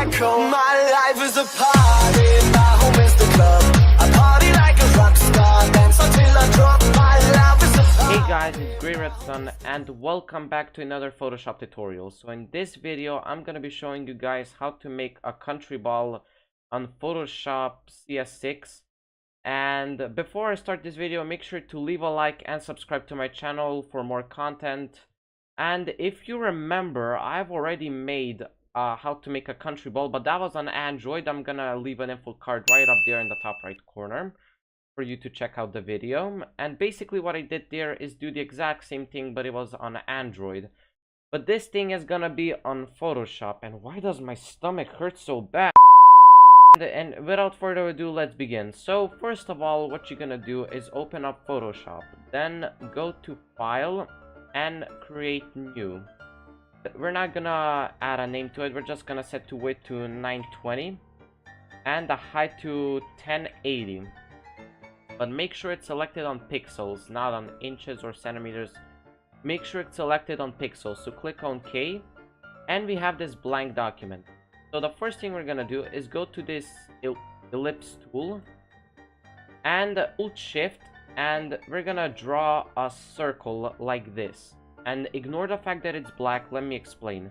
miracle. My life is a party, my home is the club. I party like a rock star, dance until I drop. My life is a party. Hey guys, it's GreatRedSun and welcome back to another Photoshop tutorial. So in this video, I'm gonna be showing you guys how to make a country ball on Photoshop CS6. And before I start this video, make sure to leave a like and subscribe to my channel for more content. And if you remember, I've already made how to make a country ball, but that was on Android. I'm gonna leave an info card right up there in the top right corner for you to check out the video. And basically what I did there is do the exact same thing, but it was on Android. But this thing is gonna be on Photoshop. And why does my stomach hurt so bad? And without further ado, let's begin. So first of all, what you're gonna do is open up Photoshop, then go to File and Create New. We're not gonna add a name to it, we're just gonna set the width to 920 and the height to 1080. But make sure it's selected on pixels, not on inches or centimeters. Make sure it's selected on pixels, so click on K and we have this blank document. So the first thing we're gonna do is go to this ellipse tool and Alt Shift, and we're gonna draw a circle like this. And ignore the fact that it's black. Let me explain.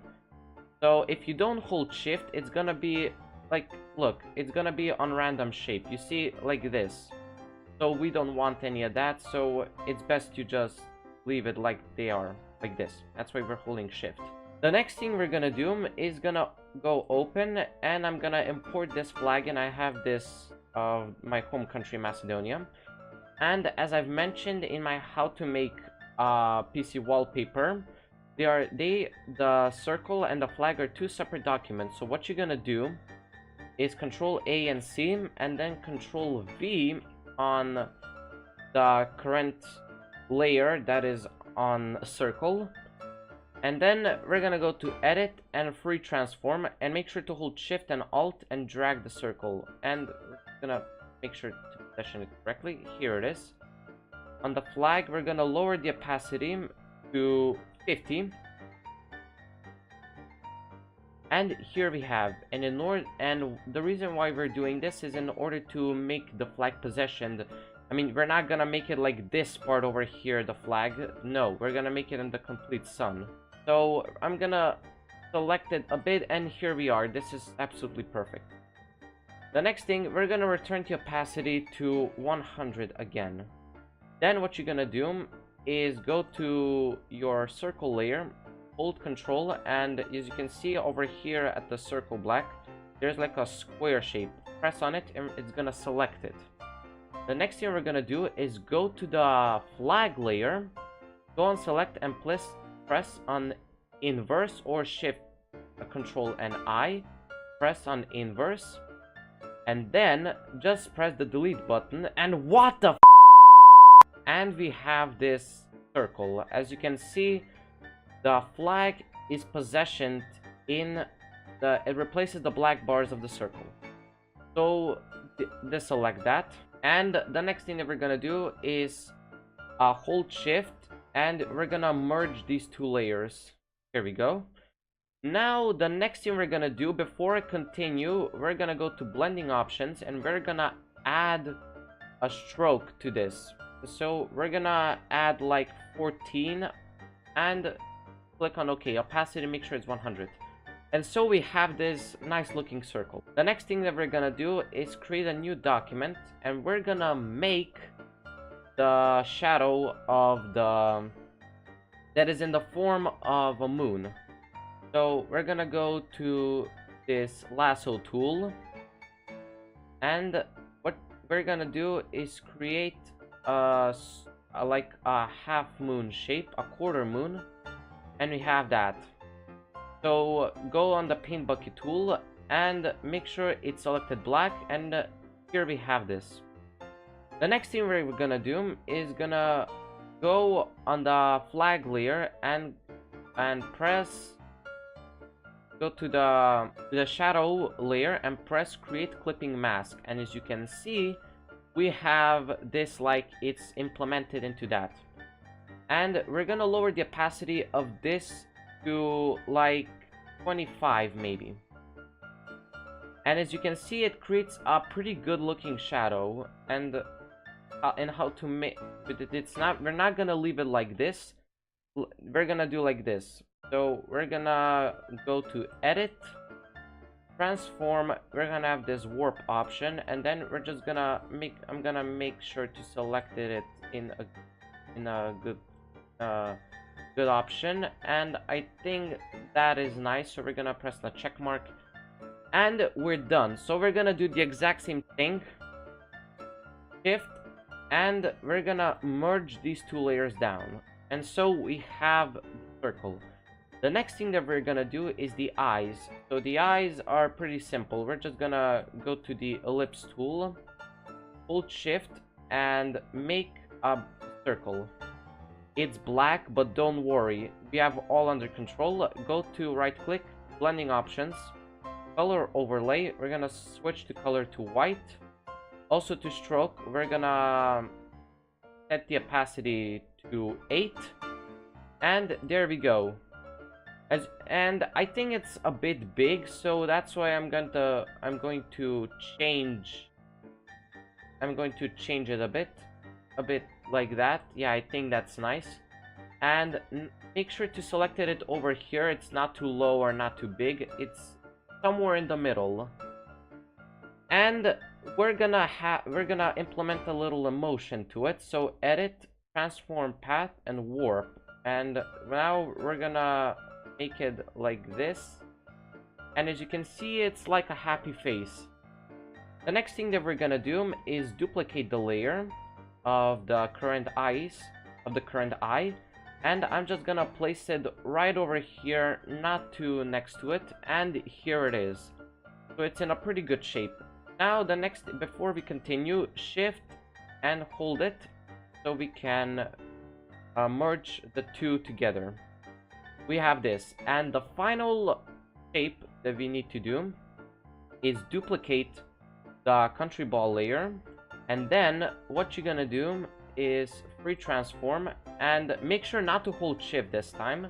So if you don't hold Shift, it's gonna be like, look, it's gonna be on random shape. You see, like this. So we don't want any of that. So it's best you just leave it like they are, like this. That's why we're holding Shift. The next thing we're gonna do is gonna go open, and I'm gonna import this flag, and I have this of my home country, Macedonia. And as I've mentioned in my how to make PC wallpaper, the circle and the flag are two separate documents. So what you're gonna do is Control A and C and then Control V on the current layer that is on a circle. And then we're gonna go to Edit and Free Transform and make sure to hold Shift and Alt and drag the circle. And we're gonna make sure to position it correctly. Here it is. On the flag, we're gonna lower the opacity to 50. And here we have, and the reason why we're doing this is in order to make the flag positioned. I mean, we're not gonna make it like this part over here, the flag. No, we're gonna make it in the complete sun. So I'm gonna select it a bit, and here we are. This is absolutely perfect. The next thing, we're gonna return the opacity to 100 again. Then what you're gonna do is go to your circle layer, hold Control, and as you can see over here at the circle black, there's like a square shape. Press on it and it's gonna select it. The next thing we're gonna do is go to the flag layer, go on Select and press on Inverse or Shift, Control and I, press on Inverse, and then just press the delete button, and what the f, and we have this circle. As you can see, the flag is positioned in it replaces the black bars of the circle. So deselect that, and the next thing that we're gonna do is hold Shift, and we're gonna merge these two layers. Here we go. Now the next thing we're gonna do, before I continue, we're gonna go to blending options and we're gonna add a stroke to this. So we're gonna add like 14 and click on OK. Opacity, make sure it's 100. And so we have this nice looking circle. The next thing that we're gonna do is create a new document, and we're gonna make the shadow of that is in the form of a moon. So we're gonna go to this lasso tool, and what we're gonna do is create like a half moon shape, a quarter moon, and we have that. So go on the paint bucket tool and make sure it's selected black, and here we have this. The next thing we're gonna do is gonna go on the flag layer and go to the shadow layer and press Create Clipping Mask, and as you can see, we have this like it's implemented into that. And we're gonna lower the opacity of this to like 25 maybe. And as you can see, it creates a pretty good looking shadow. And how to make it's not, we're not gonna leave it like this. We're gonna do like this. So we're gonna go to edit, transform. We're gonna have this warp option, and then we're just gonna I'm gonna make sure to select it in a good option, and I think that is nice. So we're gonna press the check mark, and we're done. So we're gonna do the exact same thing, shift, and we're gonna merge these two layers down, and so we have the circle. The next thing that we're gonna do is the eyes. So the eyes are pretty simple. We're just gonna go to the ellipse tool, hold shift, and make a circle. It's black, but don't worry, we have all under control. Go to right click, blending options, color overlay. We're gonna switch the color to white. Also to stroke, we're gonna set the opacity to 8, and there we go. And I think it's a bit big, so that's why I'm going to change it a bit like that. Yeah, I think that's nice. And make sure to select it over here. It's not too low or not too big. It's somewhere in the middle. And we're gonna implement a little emotion to it. So edit, transform path, and warp. And now we're gonna make it like this. And as you can see, it's like a happy face. The next thing that we're gonna do is duplicate the layer of the current eye, and I'm just gonna place it right over here, not too next to it, and here it is. So it's in a pretty good shape. Now the next, before we continue, shift and hold it so we can merge the two together. We have this, and the final shape that we need to do is duplicate the Countryball layer, and then what you're gonna do is free transform, and make sure not to hold shift this time,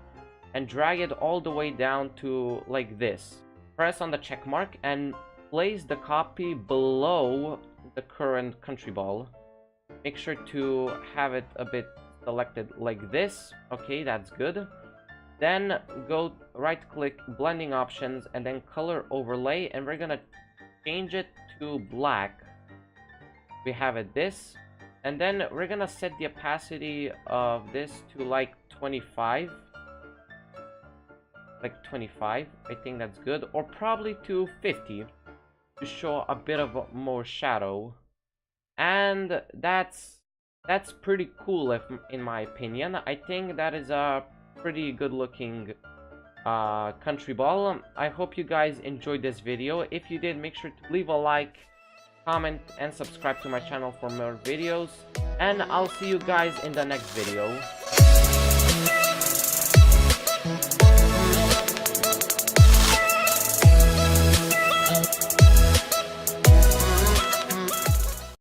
and drag it all the way down to like this. Press on the check mark and place the copy below the current Countryball. Make sure to have it a bit selected like this. Okay, that's good. Then go right click, blending options, and then color overlay, and we're gonna change it to black. We have it this, and then we're gonna set the opacity of this to like 25. Like 25, I think that's good, or probably to 50 to show a bit of more shadow. And that's pretty cool, in my opinion. I think that is a pretty good looking Countryball. I hope you guys enjoyed this video. If you did, make sure to leave a like, comment, and subscribe to my channel for more videos, and I'll see you guys in the next video.